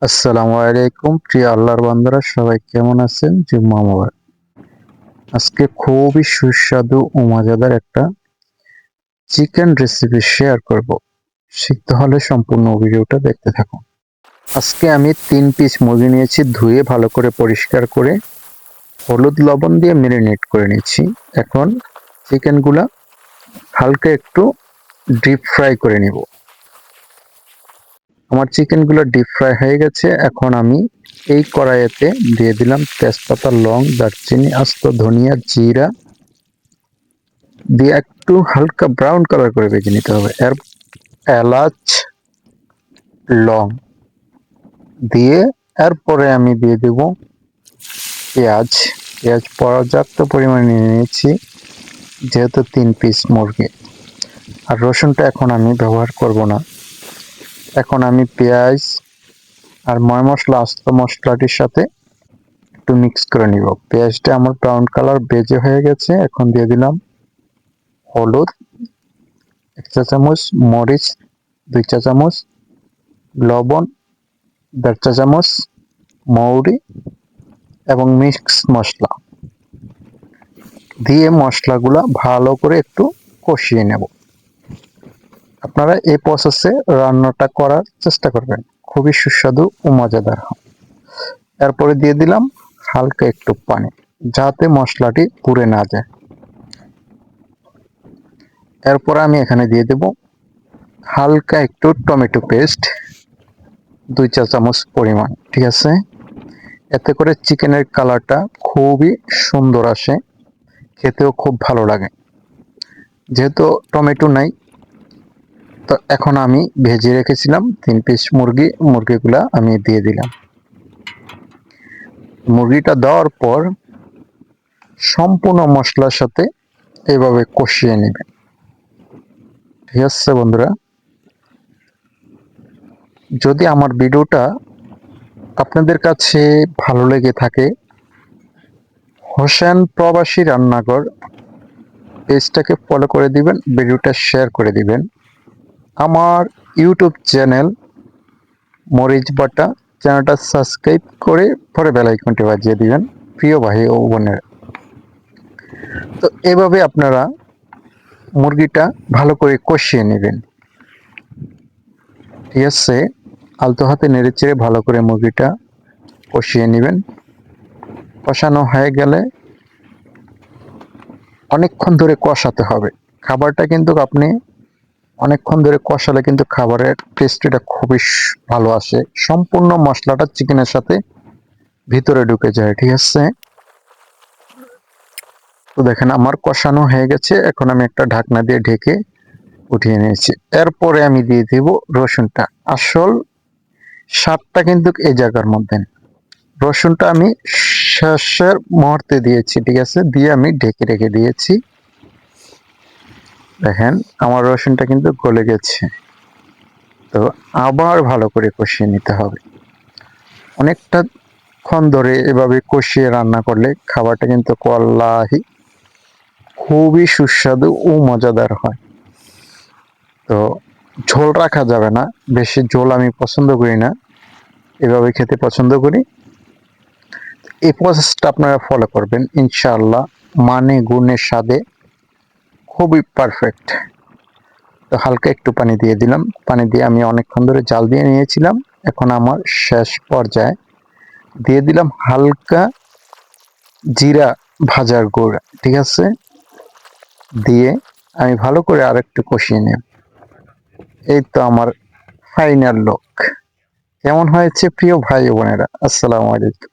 আসসালামু আলাইকুম প্রিয় আল্লাহর বান্দারা, সবাই কেমন আছেন? জুম্মা মোবারক। আজকে খুবই সুস্বাদু ও মজাদার একটা চিকেন রেসিপি শেয়ার করব। শিখতে হলে সম্পূর্ণ ভিডিওটা দেখতে থাকুন। আজকে আমি 3 পিস মুরগি নিয়েছি, ধুয়ে ভালো করে পরিষ্কার করে হলুদ লবণ দিয়ে ম্যারিনেট করে নিচ্ছি। এখন চিকেনগুলা হালকা একটু ডিপ ফ্রাই করে নিব। আমার চিকেনগুলো ডিপ ফ্রাই হয়ে গেছে। এখন আমি এই কড়াইতে দিয়ে দিলাম তেজপাতা, লং, দারচিনি, আস্ত ধনিয়া, জিরা দিয়ে একটু হালকা ব্রাউন কালার করে ভেজে নিতে হবে। এলাচ, লং দিয়ে এরপরে আমি দিয়ে দেব পেঁয়াজ। পেঁয়াজ পর্যাপ্ত পরিমাণে নিয়ে নিয়েছি, যেহেতু 3 পিস মুরগি। আর রসুনটা এখন আমি ব্যবহার করব না। এখন আমি পেঁয়াজ আর ময় মশলা, আস্ত মশলাটির সাথে একটু মিক্স করে নিব। পেঁয়াজটা আমার ব্রাউন কালার বেজে হয়ে গেছে। এখন দিয়ে দিলাম হলুদ 1 চা চামচ, মরিচ 2 চা চামচ, লবণ 1.5 চা চামচ, মৌরি এবং মিক্স মশলা দিয়ে মশলাগুলা ভালো করে একটু কষিয়ে নেব। আপনারা এই প্রসেসে রান্নাটা করার চেষ্টা করবেন, খুবই সুস্বাদু ও মজাদার হয়। এরপরে দিয়ে দিলাম হালকা একটু পানি, যাতে মশলাটি পুড়ে না যায়। এরপর আমি এখানে দিয়ে দেব হালকা একটু টমেটো পেস্ট 2 চা চামচ পরিমাণ, ঠিক আছে? এতে করে চিকেনের কালারটা খুবই সুন্দর আসে, খেতেও খুব ভালো লাগে। যেহেতু টমেটো নাই, তো এখন আমি ভেজে রেখেছিলাম 3 পিস মুরগিগুলা আমি দিয়ে দিলাম। মুরগিটা দেওয়ার পর সম্পূর্ণ মশলার সাথে এভাবে কষিয়ে নেবেন, ঠিক আছে বন্ধুরা? যদি আমার ভিডিওটা আপনাদের কাছে ভালো লেগে থাকে, হোসেন প্রবাসী রান্নাঘর পেজটাকে ফলো করে দিবেন, ভিডিওটা শেয়ার করে দিবেন। আমার ইউটিউব চ্যানেল মরিচ বাটা চ্যানেলটা সাবস্ক্রাইব করে পরে বেল আইকনটি বাজিয়ে দিবেন, প্রিয় ভাই ও বোনেরা। তো এভাবে আপনারা মুরগিটা ভালো করে কষিয়ে নেবেন, ঠিক আছে? আলতো হাতে নেড়ে চেড়ে ভালো করে মুরগিটা কষিয়ে নেবেন। কষানো হয়ে গেলে অনেকক্ষণ ধরে কষাতে হবে। খাবারটা কিন্তু আপনি অনেকক্ষণ ধরে কষালে কিন্তু খাবারের টেস্টিটা খুবই ভালো আসে, সম্পূর্ণ মশলাটা চিকেনের সাথে ভিতরে ঢুকে যায়, ঠিক আছে? তো দেখেন আমার কষানো হয়ে গেছে। এখন আমি একটা ঢাকনা দিয়ে ঢেকে উঠিয়ে নিয়েছি। এরপরে আমি দিয়ে দেব রসুনটা। আসল স্বাদটা কিন্তু এই জায়গার মধ্যে। রসুনটা আমি শেষের মুহূর্তে দিয়েছি, ঠিক আছে? দিয়ে আমি ঢেকে রেখে দিয়েছি। দেখেন আমার রসুনটা কিন্তু গলে গেছে। তো আবার ভালো করে কষিয়ে নিতে হবে। অনেকটা ক্ষণ ধরে এভাবে কষিয়ে রান্না করলে খাবারটা কিন্তু ওয়াল্লাহি খুবই সুস্বাদু ও মজাদার হয়। তো ঝোল রাখা যাবে না, বেশি ঝোল আমি পছন্দ করি না, এভাবে খেতে পছন্দ করি। এই প্রসেসটা আপনারা ফলো করবেন, ইনশাআল্লাহ মানে গুণে স্বাদে খুবই পারফেক্ট। তো হালকা একটু পানি দিয়ে দিলাম। পানি দিয়ে আমি অনেকক্ষণ ধরে জাল দিয়ে নিয়েছিলাম। এখন আমার শেষ পর্যায়ে দিয়ে দিলাম হালকা জিরা ভাজার গুঁড়া, ঠিক আছে? দিয়ে আমি ভালো করে আরেকটু কষিয়ে নেব। এই তো আমার ফাইনাল লুক। কেমন হয়েছে প্রিয় ভাই বোনেরা? আসসালামু আলাইকুম।